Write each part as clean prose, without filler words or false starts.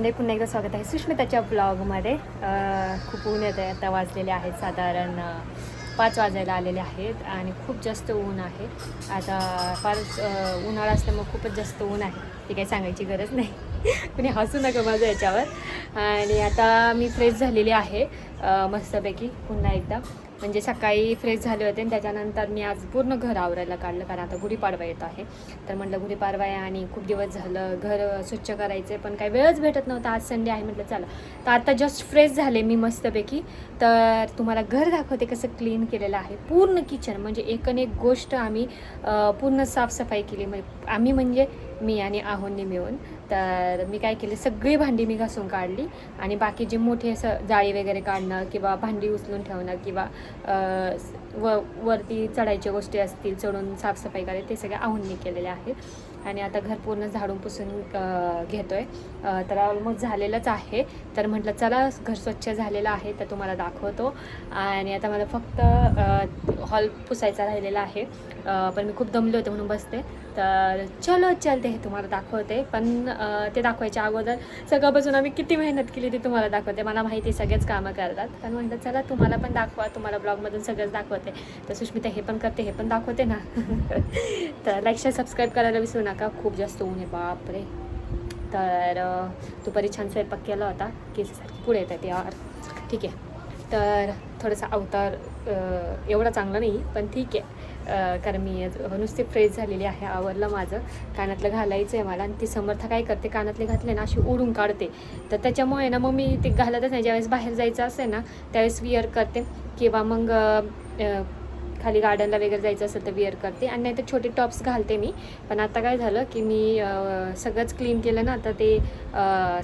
पुन्हा एकदा स्वागत आहे सुष्मिताच्या ब्लॉगमध्ये. खूप ऊन येत आहे. आता वाजलेले आहेत साधारण 5 वाजायला आलेले आहेत आणि खूप जास्त ऊन आहे. आता फारच उन्हाळा असल्यामुळे खूपच जास्त ऊन आहे, ते काही सांगायची गरज नाही. कुणी हसू नका माझं याच्यावर. आणि आता मी फ्रेश झालेली आहे मस्तपैकी पुन्हा एकदा. म्हणजे सकाळी फ्रेश झाले होते आणि त्याच्यानंतर मी आज पूर्ण घर आवरायला काढलं, कारण आता गुढीपाडवा येत आहे. तर म्हटलं गुढीपाडवा आहे आणि खूप दिवस झालं घर स्वच्छ करायचे, पण काही वेळच भेटत नव्हता. आज संडे आहे म्हटलं चला. तर आता जस्ट फ्रेश झाले मी मस्तपैकी. तर तुम्हाला घर दाखवते कसं क्लीन केलेलं आहे पूर्ण किचन. म्हणजे एकन एक गोष्ट आम्ही पूर्ण साफसफाई केली. आम्ही म्हणजे मी आणि आहोंनी मिळून. तर मी काय केले, सगळी भांडी मी घासून काढली आणि बाकी जे मोठे असं जाळी वगैरे काढणं किंवा भांडी उचलून ठेवणं किंवा वरती चढायच्या गोष्टी असतील चढून साफसफाई करायची, ते सगळे आहोंनी केलेले आहे. आणि आता घर पूर्ण झाडून पुसून घेतो आहे. तर ऑलमोस्ट झालेलंच आहे. तर म्हटलं चला घर स्वच्छ झालेलं आहे तर तुम्हाला दाखवतो. आणि आता मला फक्त हॉल पुसायचा राहिलेला आहे, पण मी खूप दमले होते म्हणून बसते. तर चलते हे तुम्हाला दाखवते. पण ते दाखवायच्या अगोदर सगळ्यापासून आम्ही किती मेहनत केली ते तुम्हाला दाखवते. मला माहिती सगळेच कामं करतात, पण म्हटलं चला तुम्हाला पण दाखवा, तुम्हाला ब्लॉगमधून सगळंच दाखवते. तर सुष्मिता हे पण करते हे पण दाखवते ना. तर लाईक शेअर सबस्क्राईब करायला विसरू नका. खूप जास्त ऊन आहे बापरे. तर दुपारी छान स्वयंपाक केला होता, केसासाठी पुढे येतात यार. ठीक आहे. तर थोडासा अवतार एवढा चांगला नाही पण ठीक आहे, कारण मी नुसती फ्रेश झालेली आहे. आवरलं माझं. कानातलं घालायचं आहे मला आणि ती समर्थ काय करते, कानातले घातले ना अशी ओढून काढते. तर त्याच्यामुळे ना मग मी ते घालतच नाही. ज्यावेळेस बाहेर जायचं असेल ना त्यावेळेस विअर करते किंवा मग खाली गार्डनला वगैरे जायचं असेल तर विअर करते. आणि नाही तर छोटे टॉप्स घालते मी. पण आता काय झालं की मी सगळंच क्लीन केलं ना, तर ते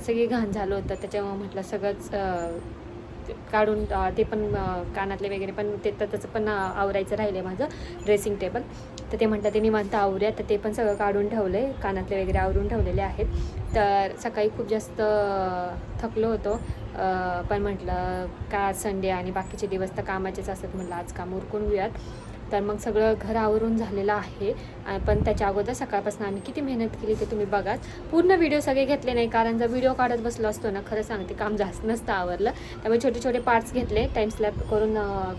सगळी घाण झालं होतं. त्याच्यामुळे म्हटलं सगळंच काढून ते पण कानातले वगैरे पण ते तर त्याचं पण आवरायचं राहिलं आहे माझं ड्रेसिंग टेबल. तर ते म्हटलं ते निवांत आवरूया. तर ते पण सगळं काढून ठेवलं आहे, कानातले वगैरे आवरून ठेवलेले आहेत. तर सकाळी खूप जास्त थकलो होतो, पण म्हटलं का संडे आणि बाकीचे दिवस तर कामाचेच असतात, म्हटलं आज काम उरकून घेऊयात. तर मग सगळं घर आवरून झालेलं आहे. पण त्याच्या अगोदर सकाळपासून आम्ही किती मेहनत केली ते तुम्ही बघाच. पूर्ण व्हिडिओ सगळे घेतले नाही, कारण जर व्हिडिओ काढत बसलो असतो ना, खरं सांगते काम जास्त नसतं आवरलं. त्यामुळे छोटे छोटे पार्ट्स घेतले, टाईम स्लॅप करून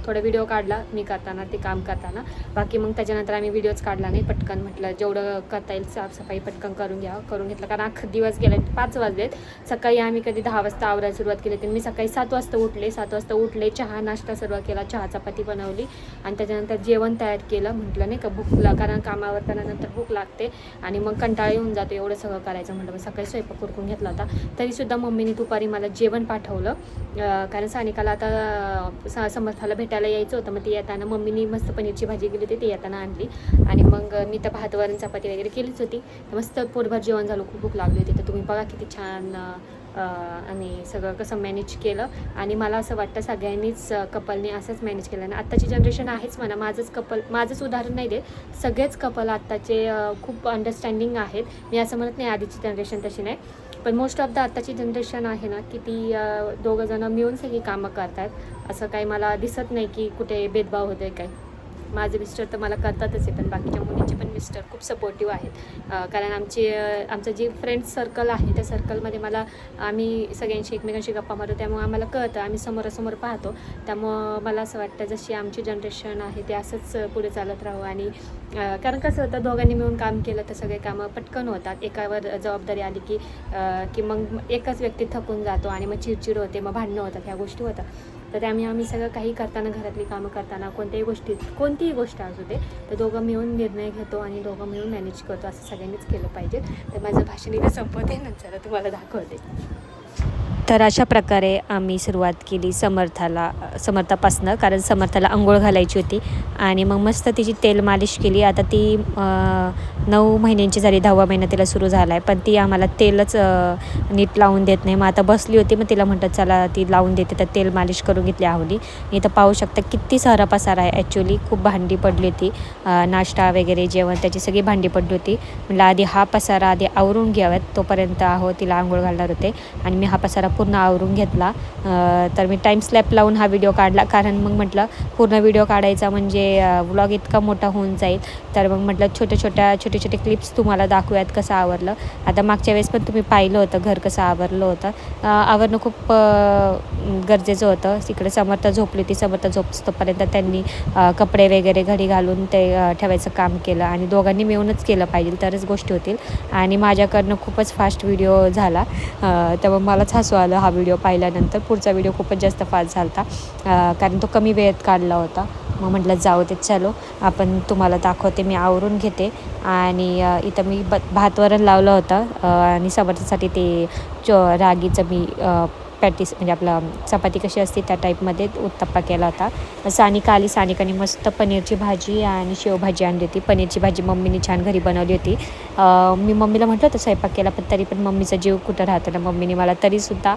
थोडा व्हिडिओ काढला मी करताना, ते काम करताना. बाकी मग त्याच्यानंतर आम्ही व्हिडिओच काढला नाही. पटकन म्हटलं जेवढं करता येईल साफसफाई पटकन करून घेतलं, कारण अख्खा दिवस गेला. 5 वाजलेत. सकाळी आम्ही कधी 10 वाजता आवरायला सुरुवात केली. तर मी सकाळी 7 वाजता उठले, चहा नाश्ता सर्व केला, चहा चपाती बनवली आणि त्याच्यानंतर जेवण तयार केलं. म्हटलं नाही का भूकला, कारण कामावर त्यानंतर भूक लागते आणि मग कंटाळा येऊन जातो एवढं सगळं करायचं. म्हटलं मग सकाळी स्वयंपाक उरकून घेतला होता. तरीसुद्धा मम्मीने दुपारी मला जेवण पाठवलं, कारण सानिकाला आता समर्थाला भेटायला यायचं होतं. मग ती येताना मम्मीनी मस्त पनीरची भाजी केली होती, ती येताना आणली. आणि मग मी तर भात वरण चपाती वगैरे केलीच होती. मस्त पोटभर जेवण झालं, खूप भूक लागली होती. तर तुम्ही बघा किती छान आणि सगळं कसं मॅनेज केलं. आणि मला असं वाटतं सगळ्यांनीच कपलने असंच मॅनेज केलं ना. आत्ताची जनरेशन आहेच म्हणा, माझंच उदाहरण नाही देत, सगळेच कपल आत्ताचे खूप अंडरस्टँडिंग आहेत. मी असं म्हणत नाही आधीची जनरेशन तशी नाही, पण मोस्ट ऑफ द आत्ताची जनरेशन आहे ना की ती दोघं जणं मिळून सगळी कामं करतात. असं काही मला दिसत नाही की कुठे भेदभाव होतो आहे काय. माझे मिस्टर तर मला करतातच आहे, पण बाकीच्या मुलींचे पण मिस्टर खूप सपोर्टिव्ह आहेत. कारण आमचं जे फ्रेंड्स सर्कल आहे त्या सर्कलमध्ये आम्ही सगळ्यांशी एकमेकांशी गप्पा मारतो, त्यामुळे आम्हाला कळतं, आम्ही समोरासमोर पाहतो. त्यामुळं मला असं वाटतं जशी आमची जनरेशन आहे ते असंच पुढे चालत राहू. आणि कारण कसं होतं, दोघांनी मिळून काम केलं तर सगळे कामं पटकन होतात. एकावर जबाबदारी आली की मग एकच व्यक्ती थकून जातो आणि मग चिडचिड होते, मग भांडणं होतात, ह्या गोष्टी होतात. तर त्यामुळे आम्ही सगळं काही करताना, घरातली कामं करताना, कोणतीही गोष्ट असू दे तर दोघं मिळून निर्णय घेतो आणि दोघं मिळून मॅनेज करतो. असं सगळ्यांनीच केलं पाहिजे. तर माझं भाषण इथे संपवते, नंतर तुम्हाला दाखवते. तर अशा प्रकारे आम्ही सुरुवात केली समर्थापासनं, कारण समर्थाला आंघोळ घालायची होती. आणि मग मस्त तिची तेल मालिश केली. आता ती 9 महिन्यांची झाली, 10वा महिना तिला सुरू झाला आहे, पण ती आम्हाला तेलच नीट लावून देत नाही. मग आता बसली होती, मग तिला म्हणतात चला ती लावून देते. तर तेल मालिश करून घेतली आहोली. इथं पाहू शकता किती सारा पसारा आहे. ॲक्च्युली खूप भांडी पडली होती, नाश्ता वगैरे जेवण त्याची सगळी भांडी पडली होती. म्हटलं आधी हा पसारा आवरून घ्याव्यात, तोपर्यंत तिला आंघोळ घालणार होते आणि मी हा पसारा पूर्ण आवरून घेतला. तर मी टाईम स्लॅप लावून हा व्हिडिओ काढला, कारण मग म्हटलं पूर्ण व्हिडिओ काढायचा म्हणजे व्लॉग इतका मोठा होऊन जाईल. तर मग म्हटलं छोटे छोटे क्लिप्स तुम्हाला दाखवूयात कसं आवरलं. आता मागच्या वेळेस पण तुम्ही पाहिलं होतं घर कसं आवरलं होतं. आवरणं खूप गरजेचं होतं. तिकडे समर्थ झोपली होती. समर्थ झोपतोपर्यंत त्यांनी कपडे वगैरे घडी घालून ते ठेवायचं काम केलं आणि दोघांनी मिळूनच केलं पाहिजे तरच गोष्टी होतील. आणि माझ्याकडनं खूपच फास्ट व्हिडिओ झाला, तेव्हा मलाच हसू आलं हा व्हिडिओ पाहिल्यानंतर. पुढचा व्हिडिओ खूपच जास्त फास्ट झाला होता, कारण तो कमी वेळेत काढला होता. मग म्हटलं जाऊ दे, चलो आपण तुम्हाला दाखवते. मी आवरून घेते आणि इथं मी भात वरण लावलं होतं आणि समर्थासाठी ते रागीचं मी पॅटीस म्हणजे आपलं चपाती कशी असते त्या टाईपमध्ये उत्तप्पा केला होता. सानिकाने मस्त पनीरची भाजी आणि शेवभाजी आणली होती. पनीरची भाजी मम्मीने छान घरी बनवली होती. मी मम्मीला म्हटलं होतं स्वयंपाक केला, पण तरी पण मम्मीचा जीव कुठं राहतो ना. मम्मीने मला तरीसुद्धा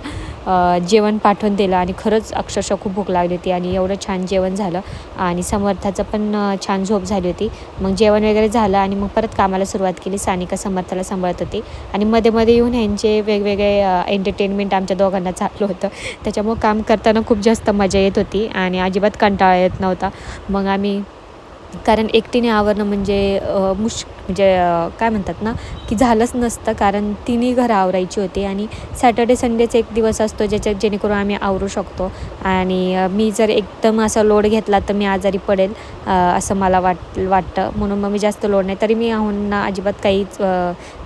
जेवण पाठवून दिलं आणि खरंच अक्षरशः खूप भूक लागली होती आणि एवढं छान जेवण झालं. आणि समर्थाचं पण छान झोप झाली होती. मग जेवण वगैरे झालं आणि मग परत कामाला सुरुवात केली. सानिका समर्थाला सांभाळत होती आणि मध्ये येऊन ह्यांचे वेगवेगळे एंटरटेनमेंट आमच्या दोघांना चालू होतं. त्याच्यामुळं काम करताना खूप जास्त मजा येत होती आणि अजिबात कंटाळा येत नव्हता. मग आम्ही, कारण एकटीने आवरणं म्हणजे काय म्हणतात ना, की झालंच नसतं, कारण तिन्ही घरं आवरायची होती आणि सॅटर्डे संडेच एक दिवस असतो जेणेकरून आम्ही आवरू शकतो. आणि मी जर एकदम असा लोड घेतला तर मी आजारी पडेल असं मला वाटतं. म्हणून मग मी जास्त लोड नाही. तरी मी आहोंना अजिबात काहीच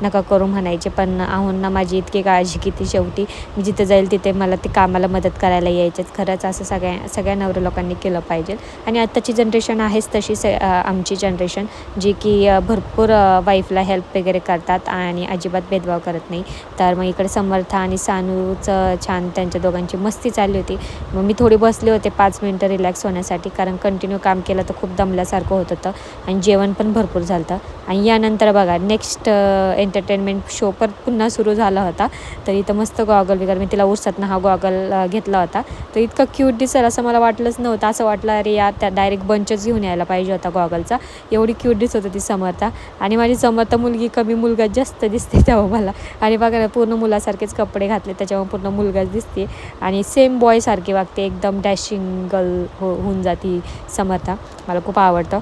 नका करू म्हणायचे, पण आहोंना माझी इतकी काळजी की ती शेवटी मी जिथे जाईल तिथे मला ते कामाला मदत करायला यायचेच. खरंच असं सगळ्या नवऱ्या लोकांनी केलं पाहिजे. आणि आत्ताची जनरेशन आहेच तशी आमची जनरेशन, जी की भरपूर वाईफला हेल्प वगैरे करतात आणि अजिबात भेदभाव करत नाही. तर मग इकडे समर्थ आणि सानूचं छान त्यांच्या दोघांची मस्ती चालली होती. मग मी थोडी बसले होते 5 मिनटं रिलॅक्स होण्यासाठी, कारण कंटिन्यू काम केलं तर खूप दमल्यासारखं होत होतं आणि जेवण पण भरपूर झालं होतं. आणि यानंतर बघा नेक्स्ट एंटरटेनमेंट शो पण पुन्हा सुरू झाला होता. तर इथं मस्त गॉगल वगैरे मी तिला उरसातनं हा गॉगल घेतला होता. तर इतका क्यूट दिसेल असं मला वाटलंच नव्हतं. असं वाटलं अरे यार त्या डायरेक्ट बंचच घेऊन यायला पाहिजे होता गॉगलचा. एवढी क्यूट दिसत होती समर्था. आणि माझी समर्था मुलगी कमी मुलगा जास्त दिसते तेव्हा मला. आणि बघा ना, पूर्ण मुलासारखेच कपडे घातले त्याच्यामुळे पूर्ण मुलगाच दिसते आणि सेम बॉयसारखी वागते. एकदम डॅशिंग गर्ल होऊन जाती समर्था. मला खूप आवडतं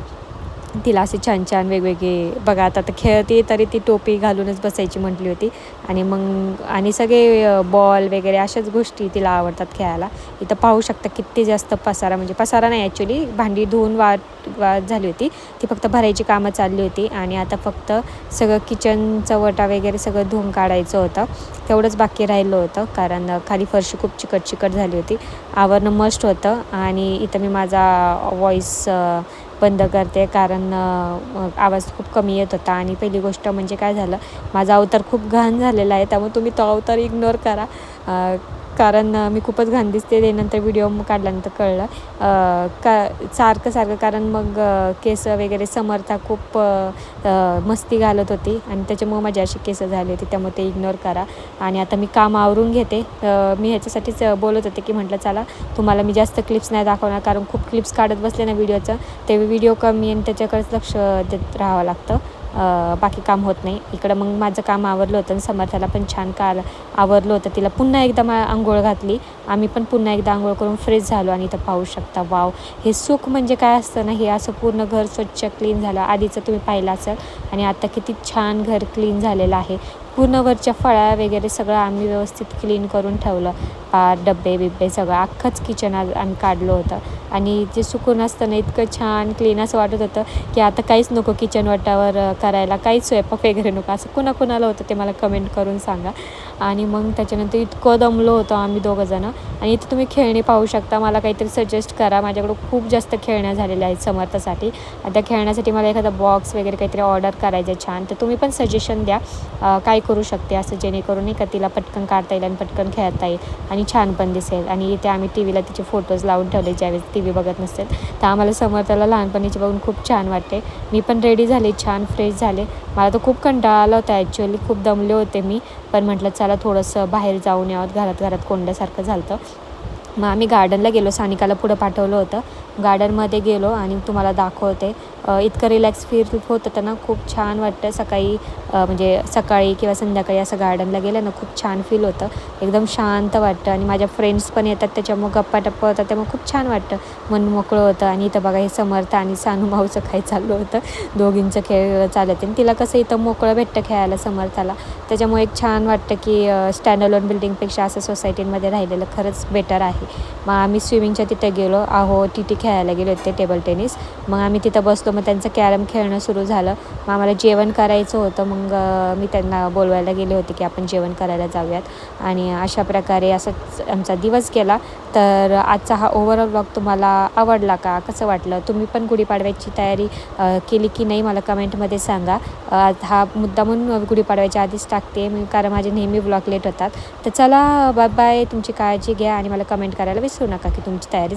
तिला. असे छान छान वेगवेगळे बघा, आता खेळते तरी ती टोपी घालूनच बसायची म्हटली होती. आणि सगळे बॉल वगैरे अशाच गोष्टी तिला आवडतात खेळायला. इथं पाहू शकता किती जास्त पसारा, म्हणजे पसारा नाही ॲक्च्युली, भांडी धुवून वाट झाली होती. ती फक्त भरायची कामं चालली होती आणि आता फक्त सगळं किचनचा वटा वगैरे सगळं धुवून काढायचं होतं. तेवढंच बाकी राहिलं होतं, कारण खाली फरशी खूप चिकट झाली होती. आवरणं मस्ट होतं. आणि इथं मी माझा व्हॉईस बंद करते, कारण आवाज खूप कमी येत होता. आणि पहिली गोष्ट म्हणजे काय झालं, माझा अवतार खूप घाण झालेला आहे, त्यामुळे तुम्ही तो अवतार इग्नोर करा, कारण मी खूपच घाण दिसते. ते नंतर व्हिडिओ काढल्यानंतर कळलं सारखं, कारण मग केस वगैरे समर्था खूप मस्ती घालत होती आणि त्याच्यामुळे माझी अशी केस झाली होती, त्यामुळे ते इग्नोर करा. आणि आता मी काम आवरून घेते. मी ह्याच्यासाठीच बोलत होते की म्हटलं चला तुम्हाला मी जास्त क्लिप्स नाही दाखवणार, कारण खूप क्लिप्स काढत बसले ना व्हिडिओचं, ते व्हिडिओ कमी आणि त्याच्याकडेच लक्ष देत राहावं लागतं, बाकी काम होत नाही. इकडं मग माझं काम आवरलं होतं आणि समर्थाला पण छान आवरलं होतं. तिला पुन्हा एकदा आंघोळ घातली. आम्ही पण पुन्हा एकदा आंघोळ करून फ्रेश झालो. आणि इथं पाहू शकता, वाव, हे सुख म्हणजे काय असतं ना, हे असं पूर्ण घर स्वच्छ क्लीन झालं. आधीचं तुम्ही पाहिलं असेल आणि आता किती छान घर क्लीन झालेलं आहे. पूर्ण वरच्या फळ्या वगैरे सगळं आम्ही व्यवस्थित क्लीन करून ठेवलं. डब्बे बिब्बे सगळं अख्खंच किचन आम्ही काढलं होतं. आणि जे सुकून असतं ना, इतकं छान क्लीन असं वाटत होतं की आता काहीच नको किचन वाटावर करायला, काहीच स्वयंपाक वगैरे नको. असं कुणाला होतं ते मला कमेंट करून सांगा. आणि मग त्याच्यानंतर इतकं दमलो होतो आम्ही दोघंजणं. आणि इथे तुम्ही खेळणी पाहू शकता. मला काहीतरी सजेस्ट करा, माझ्याकडं खूप जास्त खेळण्या झालेल्या आहेत समर्थासाठी. त्या खेळण्यासाठी मला एखादा बॉक्स वगैरे काहीतरी ऑर्डर करायचं आहे छान, तर तुम्ही पण सजेशन द्या काय करू शकते असं, जेणेकरून नाही का तिला पटकन काढता येईल आणि पटकन खेळता येईल आणि छान पण दिसेल. आणि इथे आम्ही टी व्हीला तिचे फोटोज लावून ठेवले, ज्यावेळेस टी व्ही बघत नसेल तर आम्हाला समर्थाला लहानपणीचे बघून खूप छान वाटते. मी पण रेडी झाले, छान फ्रेश झाले. मला तर खूप कंटाळा आला होता ॲक्च्युअली, खूप दमले होते मी, पण म्हटलं चला थोडंसं बाहेर जाऊन यावं, घरात कोंड्यासारखं झालं. मग आम्ही गार्डनला गेलो, सानिकाला पुढं पाठवलं होतं. गार्डनमध्ये गेलो आणि तुम्हाला दाखवते. इतकं रिलॅक्स फील होत होतं ना, खूप छान वाटतं. सकाळी म्हणजे सकाळी किंवा संध्याकाळी असं गार्डनला गेलं ना खूप छान फील होतं, एकदम शांत वाटतं. आणि माझ्या फ्रेंड्स पण येतात त्याच्यामुळं गप्पा-टप्पा होतात, त्यामुळे खूप छान वाटतं, मन मोकळं होतं. आणि इथं बघा हे समर्थ आणि सानू भाऊचं काय चाललं होतं, दोघींचं खेळ चालत. आणि तिला कसं इथं मोकळं भेटतं खेळायला समर्थाला, त्याच्यामुळे एक छान वाटतं की स्टँड अलोन बिल्डिंगपेक्षा असं सोसायटीमध्ये राहिलेलं खरंच बेटर आहे. मग आम्ही स्विमिंगच्या तिथं गेलो आहो, टी खेळायला गेलो होते, टेबल टेनिस. मग आम्ही तिथं बसलो, मग त्यांचं कॅरम खेळणं सुरू झालं. मग आम्हाला जेवण करायचं होतं, मग मी त्यांना बोलवायला गेले होते की आपण जेवण करायला जाऊयात. आणि अशा प्रकारे असंच आमचा दिवस गेला. तर आजचा हा ओव्हरऑल ब्लॉग तुम्हाला आवडला का, कसं वाटलं, तुम्ही पण गुढीपाडव्याची तयारी केली की नाही मला कमेंटमध्ये सांगा. हा मुद्दा म्हणून गुढीपाडव्याच्या आधीच टाकते मी, कारण माझे नेहमी ब्लॉग लेट होतात. तर चला बाय बाय, तुमची काळजी घ्या आणि मला कमेंट करायला विसरू नका की तुमची तयारी